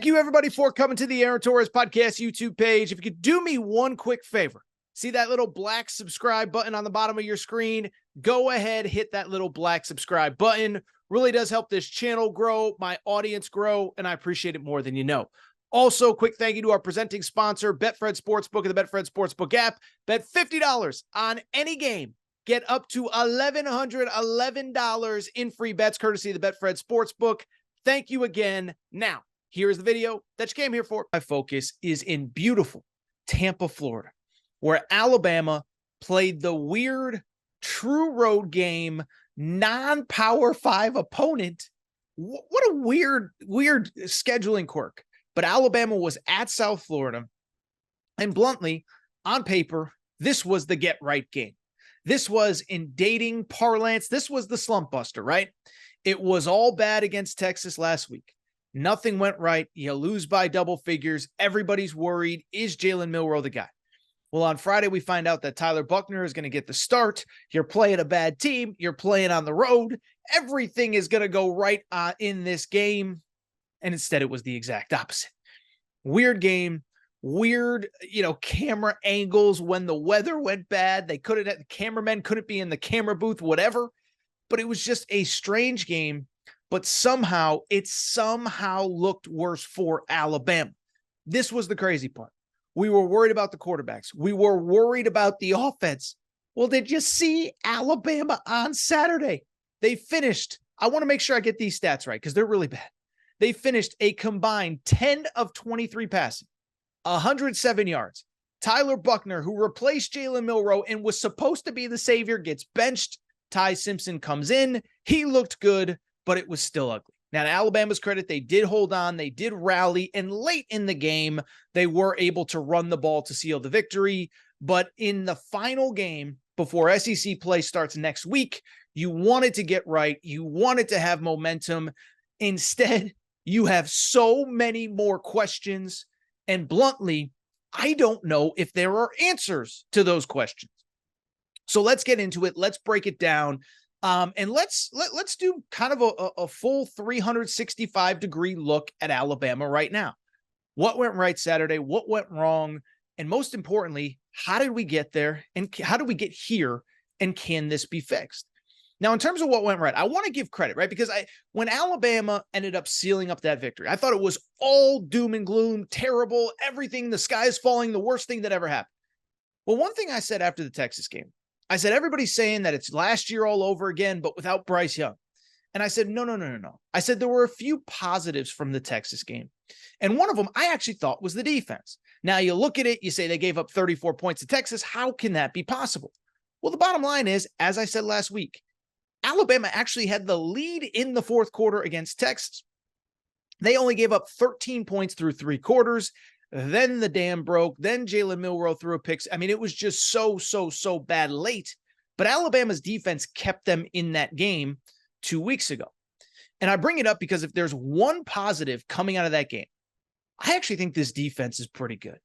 Thank you, everybody, for coming to the Aaron Torres Podcast YouTube page. If you could do me one quick favor, see that little black subscribe button on the bottom of your screen? Go ahead, hit that little black subscribe button. Really does help this channel grow, my audience grow, and I appreciate it more than you know. Also, quick thank you to our presenting sponsor, Betfred Sportsbook and the Betfred Sportsbook app. Bet $50 on any game. Get up to $1,111 in free bets courtesy of the Betfred Sportsbook. Thank you again. Now, here's the video that you came here for. My focus is in beautiful Tampa, Florida, where Alabama played the weird true road game, non-Power 5 opponent. What a weird scheduling quirk. But Alabama was at South Florida, and bluntly, on paper, this was the get-right game. This was, in dating parlance, this was the slump buster, right? It was all bad against Texas last week. Nothing went right. You lose by double figures. Everybody's worried. Is Jalen Milroe the guy? Well, on Friday, we find out that Tyler Buchner is going to get the start. You're playing a bad team. You're playing on the road. Everything is going to go right in this game. And instead, it was the exact opposite. Weird game. Weird, camera angles when the weather went bad. The cameramen couldn't be in the camera booth, whatever. But it was just a strange game. But somehow, it looked worse for Alabama. This was the crazy part. We were worried about the quarterbacks. We were worried about the offense. Well, did you see Alabama on Saturday? They finished, I want to make sure I get these stats right because they're really bad. They finished a combined 10 of 23 passing, 107 yards. Tyler Buchner, who replaced Jalen Milroe and was supposed to be the savior, gets benched. Ty Simpson comes in. He looked good, but it was still ugly. Now, to Alabama's credit, they did hold on. They did rally. And late in the game, they were able to run the ball to seal the victory. But in the final game, before SEC play starts next week, you wanted to get right. You wanted to have momentum. Instead, you have so many more questions. And bluntly, I don't know if there are answers to those questions. So let's get into it. Let's break it down. And let's do kind of a full 365-degree look at Alabama right now. What went right Saturday? What went wrong? And most importantly, how did we get there? And how did we get here? And can this be fixed? Now, in terms of what went right, I want to give credit, right? Because when Alabama ended up sealing up that victory, I thought it was all doom and gloom, terrible, everything, the sky is falling, the worst thing that ever happened. Well, one thing I said after the Texas game, I said, everybody's saying that it's last year all over again, but without Bryce Young. And I said, no. I said, there were a few positives from the Texas game. And one of them I actually thought was the defense. Now you look at it, you say they gave up 34 points to Texas. How can that be possible? Well, the bottom line is, as I said last week, Alabama actually had the lead in the fourth quarter against Texas. They only gave up 13 points through 3 quarters. Then the dam broke. Then Jalen Milroe threw a pick. I mean, it was just so bad late. But Alabama's defense kept them in that game 2 weeks ago. And I bring it up because if there's one positive coming out of that game, I actually think this defense is pretty good.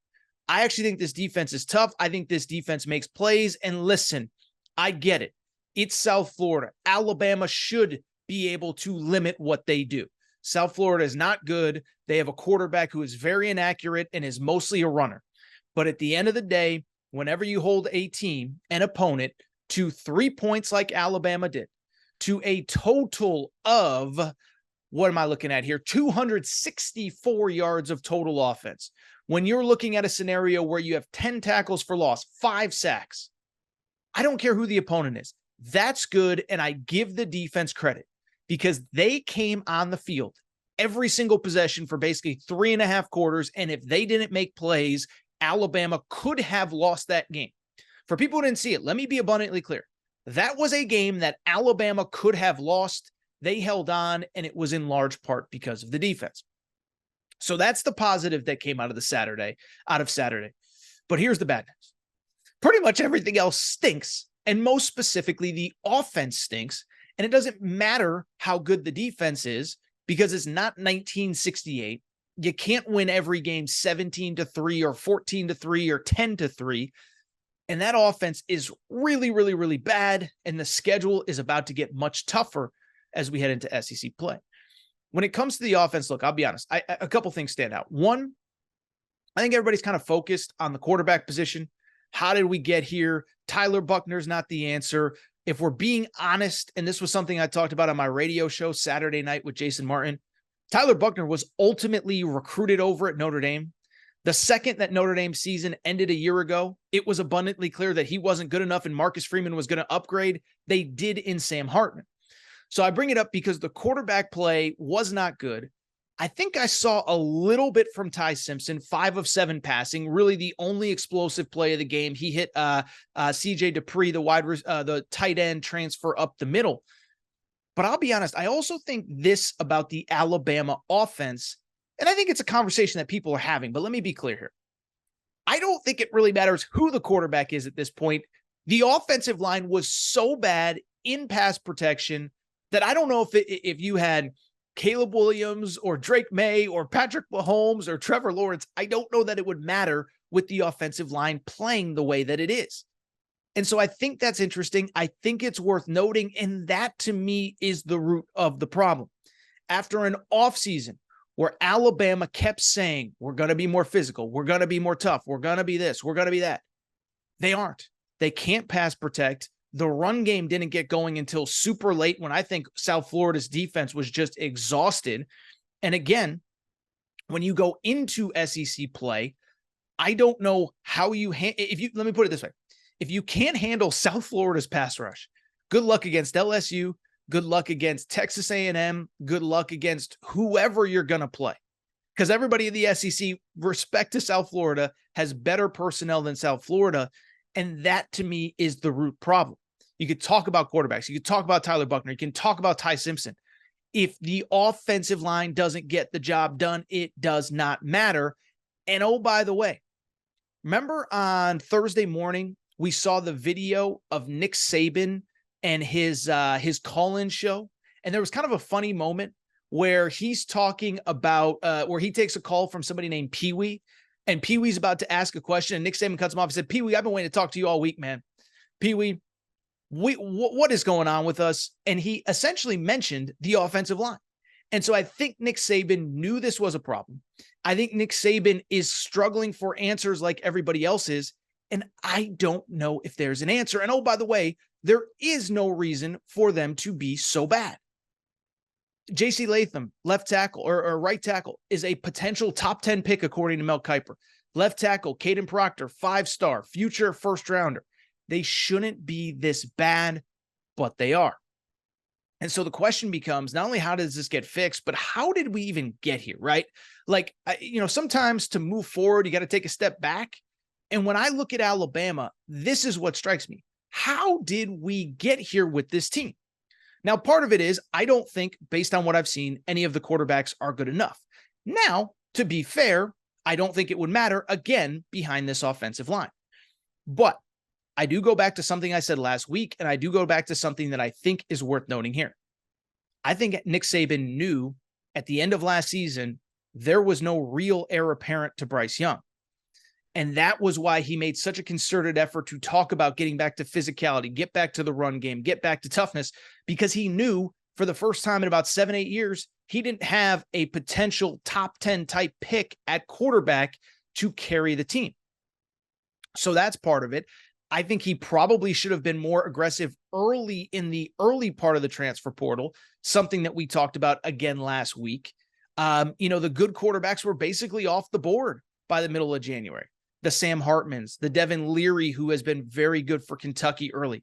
I actually think this defense is tough. I think this defense makes plays. And listen, I get it. It's South Florida. Alabama should be able to limit what they do. South Florida is not good. They have a quarterback who is very inaccurate and is mostly a runner. But at the end of the day, whenever you hold a team, an opponent, to 3 points like Alabama did, to a total of, what am I looking at here? 264 yards of total offense. When you're looking at a scenario where you have 10 tackles for loss, 5 sacks, I don't care who the opponent is. That's good, and I give the defense credit because they came on the field every single possession for basically 3.5 quarters, and if they didn't make plays, Alabama could have lost that game. For people who didn't see it, let me be abundantly clear. That was a game that Alabama could have lost. They held on, and it was in large part because of the defense. So that's the positive that came out of Saturday. But here's the bad news. Pretty much everything else stinks. And most specifically, the offense stinks. And it doesn't matter how good the defense is because it's not 1968. You can't win every game 17-3 or 14-3 or 10-3. And that offense is really bad. And the schedule is about to get much tougher as we head into SEC play. when it comes to the offense, look, I'll be honest. A couple things stand out. One, I think everybody's kind of focused on the quarterback position. How did we get here? Tyler Buchner's not the answer. If we're being honest, and this was something I talked about on my radio show Saturday night with Jason Martin, Tyler Buchner was ultimately recruited over at Notre Dame. The second that Notre Dame season ended a year ago, it was abundantly clear that he wasn't good enough and Marcus Freeman was going to upgrade. They did in Sam Hartman. So I bring it up because the quarterback play was not good. I think I saw a little bit from Ty Simpson, 5 of 7 passing, really the only explosive play of the game. He hit CJ Dupree, the tight end transfer up the middle. But I'll be honest, I also think this about the Alabama offense, and I think it's a conversation that people are having, but let me be clear here. I don't think it really matters who the quarterback is at this point. The offensive line was so bad in pass protection that I don't know if you had Caleb Williams or Drake May or Patrick Mahomes or Trevor Lawrence, I don't know that it would matter with the offensive line playing the way that it is. And so I think that's interesting. I think it's worth noting. And that to me is the root of the problem. After an offseason where Alabama kept saying, we're going to be more physical, we're going to be more tough, we're going to be this, we're going to be that. They aren't. They can't pass protect. The run game didn't get going until super late when I think South Florida's defense was just exhausted. And again, when you go into SEC play, I don't know how you let me put it this way. If you can't handle South Florida's pass rush, good luck against LSU, good luck against Texas A&M, good luck against whoever you're going to play. Because everybody in the SEC, respect to South Florida, has better personnel than South Florida. And that to me is the root problem. You could talk about quarterbacks. You could talk about Tyler Buchner. You can talk about Ty Simpson. If the offensive line doesn't get the job done, it does not matter. And oh, by the way, remember on Thursday morning, we saw the video of Nick Saban and his call-in show. And there was kind of a funny moment where he's talking about where he takes a call from somebody named Pee-wee, and Pee-wee's about to ask a question, and Nick Saban cuts him off and said, Pee-wee, I've been waiting to talk to you all week, man. Pee-wee, what is going on with us? And he essentially mentioned the offensive line. And so I think Nick Saban knew this was a problem. I think Nick Saban is struggling for answers like everybody else is. And I don't know if there's an answer. And oh, by the way, there is no reason for them to be so bad. J.C. Latham, left tackle or right tackle, is a potential top 10 pick, according to Mel Kiper. Left tackle, Caden Proctor, 5-star, future first rounder. They shouldn't be this bad, but they are. And so the question becomes not only how does this get fixed, but how did we even get here, right? Like, sometimes to move forward, you got to take a step back. And when I look at Alabama, this is what strikes me. How did we get here with this team? Now, part of it is I don't think, based on what I've seen, any of the quarterbacks are good enough. Now, to be fair, I don't think it would matter, again, behind this offensive line. But I do go back to something I said last week, and I do go back to something that I think is worth noting here. I think Nick Saban knew at the end of last season there was no real heir apparent to Bryce Young. And that was why he made such a concerted effort to talk about getting back to physicality, get back to the run game, get back to toughness, because he knew for the first time in about 7-8 years, he didn't have a potential top 10 type pick at quarterback to carry the team. So that's part of it. I think he probably should have been more aggressive early in the early part of the transfer portal, something that we talked about again last week. The good quarterbacks were basically off the board by the middle of January. The Sam Hartmans, the Devin Leary, who has been very good for Kentucky early.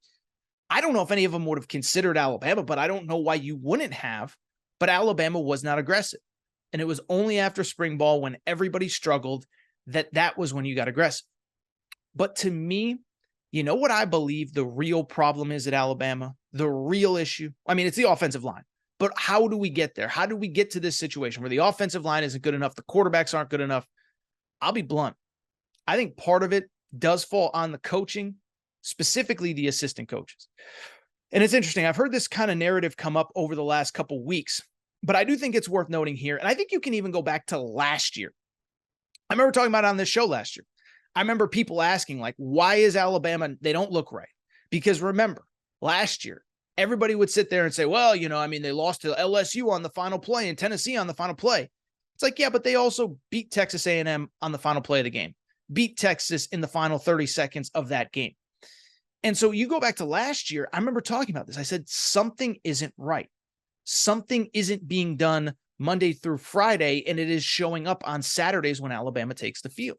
I don't know if any of them would have considered Alabama, but I don't know why you wouldn't have. But Alabama was not aggressive. And it was only after spring ball, when everybody struggled, that was when you got aggressive. But to me, you know what I believe the real problem is at Alabama? The real issue? I mean, it's the offensive line. But how do we get there? How do we get to this situation where the offensive line isn't good enough, the quarterbacks aren't good enough? I'll be blunt. I think part of it does fall on the coaching, specifically the assistant coaches. And it's interesting. I've heard this kind of narrative come up over the last couple weeks, but I do think it's worth noting here. And I think you can even go back to last year. I remember talking about it on this show last year. I remember people asking, like, why is Alabama, they don't look right? Because remember, last year, everybody would sit there and say, well, I mean, they lost to LSU on the final play and Tennessee on the final play. It's like, yeah, but they also beat Texas A&M on the final play of the game, beat Texas in the final 30 seconds of that game. And so you go back to last year, I remember talking about this. I said, something isn't right. Something isn't being done Monday through Friday, and it is showing up on Saturdays when Alabama takes the field.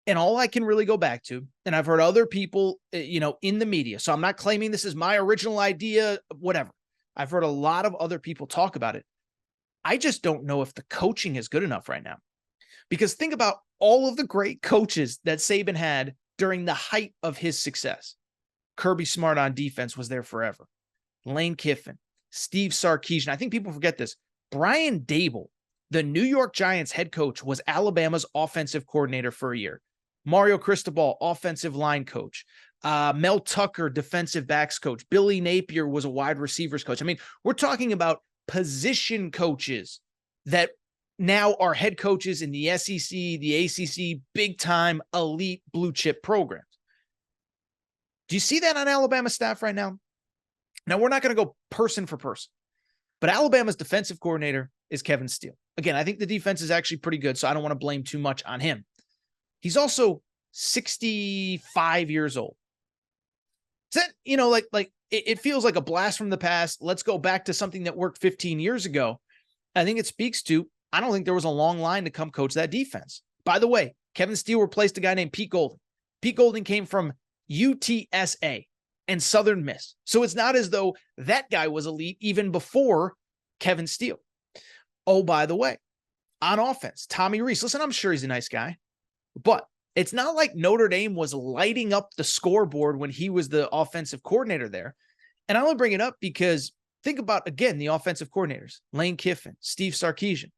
And all I can really go back to, and I've heard other people, in the media, so I'm not claiming this is my original idea, whatever. I've heard a lot of other people talk about it. I just don't know if the coaching is good enough right now. Because think about all of the great coaches that Saban had during the height of his success. Kirby Smart on defense was there forever. Lane Kiffin, Steve Sarkisian. I think people forget this. Brian Daboll, the New York Giants head coach, was Alabama's offensive coordinator for a year. Mario Cristobal, offensive line coach. Mel Tucker, defensive backs coach. Billy Napier was a wide receivers coach. I mean, we're talking about position coaches that now are head coaches in the SEC, the ACC, big time elite blue chip programs. Do you see that on Alabama staff right now? Now, we're not going to go person for person, but Alabama's defensive coordinator is Kevin Steele. Again, I think the defense is actually pretty good, so I don't want to blame too much on him. He's also 65 years old. Is that, it feels like a blast from the past. Let's go back to something that worked 15 years ago. I think it speaks to, I don't think there was a long line to come coach that defense. By the way, Kevin Steele replaced a guy named Pete Golding. Pete Golding came from UTSA and Southern Miss. So it's not as though that guy was elite even before Kevin Steele. Oh, by the way, on offense, Tommy Rees. Listen, I'm sure he's a nice guy, but it's not like Notre Dame was lighting up the scoreboard when he was the offensive coordinator there. And I only bring it up because think about, again, the offensive coordinators, Lane Kiffin, Steve Sarkisian.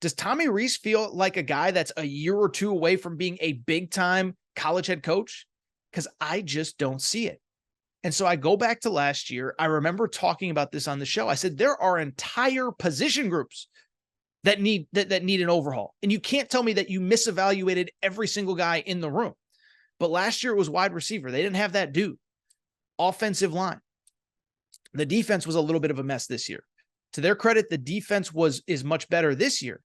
Does Tommy Rees feel like a guy that's a year or two away from being a big-time college head coach? Because I just don't see it. And so I go back to last year. I remember talking about this on the show. I said, there are entire position groups that need an overhaul. And you can't tell me that you misevaluated every single guy in the room. But last year it was wide receiver. They didn't have that dude. Offensive line. The defense was a little bit of a mess this year. To their credit, the defense is much better this year.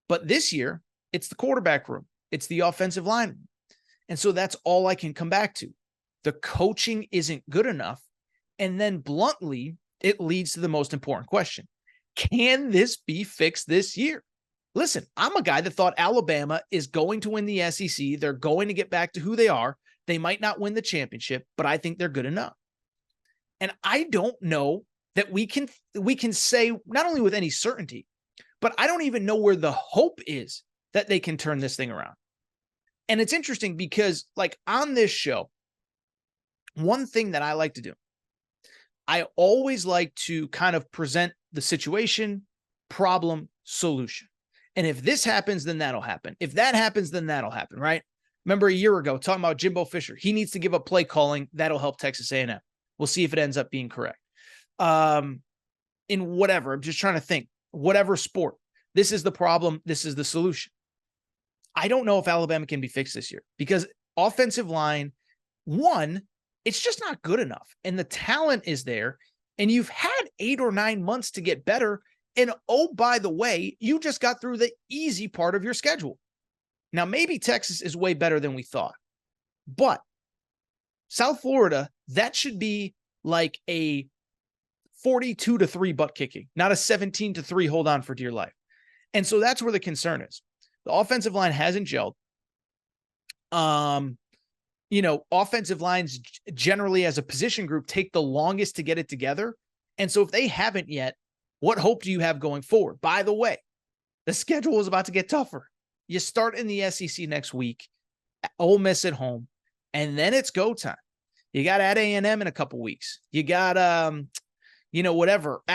But this year, it's the quarterback room. It's the offensive line room. And so that's all I can come back to. The coaching isn't good enough. And then bluntly, it leads to the most important question. Can this be fixed this year? Listen, I'm a guy that thought Alabama is going to win the SEC. They're going to get back to who they are. They might not win the championship, but I think they're good enough. And I don't know that we can say, not only with any certainty, but I don't even know where the hope is that they can turn this thing around. And it's interesting because, like, on this show, one thing that I like to do, I always like to kind of present the situation, problem, solution. And if this happens, then that'll happen. If that happens, then that'll happen, right? Remember a year ago talking about Jimbo Fisher. He needs to give up play calling. That'll help Texas A&M. We'll see if it ends up being correct. In whatever, I'm just trying to think, whatever sport, this is the problem. This is the solution. I don't know if Alabama can be fixed this year because offensive line, one, it's just not good enough. And the talent is there. And you've had 8 or 9 months to get better. And oh, by the way, you just got through the easy part of your schedule. Now, maybe Texas is way better than we thought. But South Florida, that should be like a 42-3 butt kicking, not a 17-3 hold on for dear life. And so that's where the concern is. The offensive line hasn't gelled. Offensive lines generally as a position group take the longest to get it together. And so if they haven't yet, what hope do you have going forward? By the way, the schedule is about to get tougher. You start in the SEC next week, Ole Miss at home, and then it's go time. You got at A&M in a couple weeks. You got, at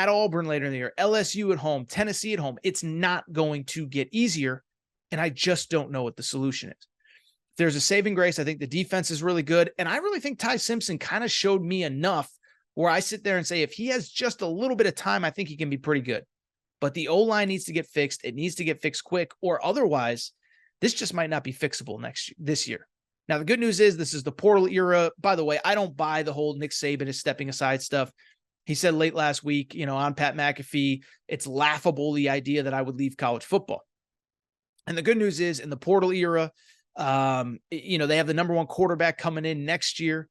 Auburn later in the year, LSU at home, Tennessee at home. It's not going to get easier, and I just don't know what the solution is. If there's a saving grace, I think the defense is really good, and I really think Ty Simpson kind of showed me enough where I sit there and say, if he has just a little bit of time, I think he can be pretty good. But the O-line needs to get fixed. It needs to get fixed quick, or otherwise, this just might not be fixable this year. Now, the good news is this is the portal era. By the way, I don't buy the whole Nick Saban is stepping aside stuff. He said late last week, on Pat McAfee, it's laughable, the idea that I would leave college football. And the good news is, in the portal era, they have the number one quarterback coming in next year,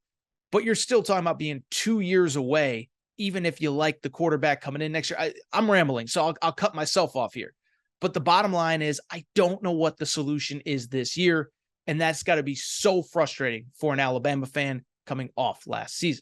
but you're still talking about being 2 years away, even if you like the quarterback coming in next year. I'm rambling, so I'll cut myself off here. But the bottom line is, I don't know what the solution is this year, and that's got to be so frustrating for an Alabama fan coming off last season.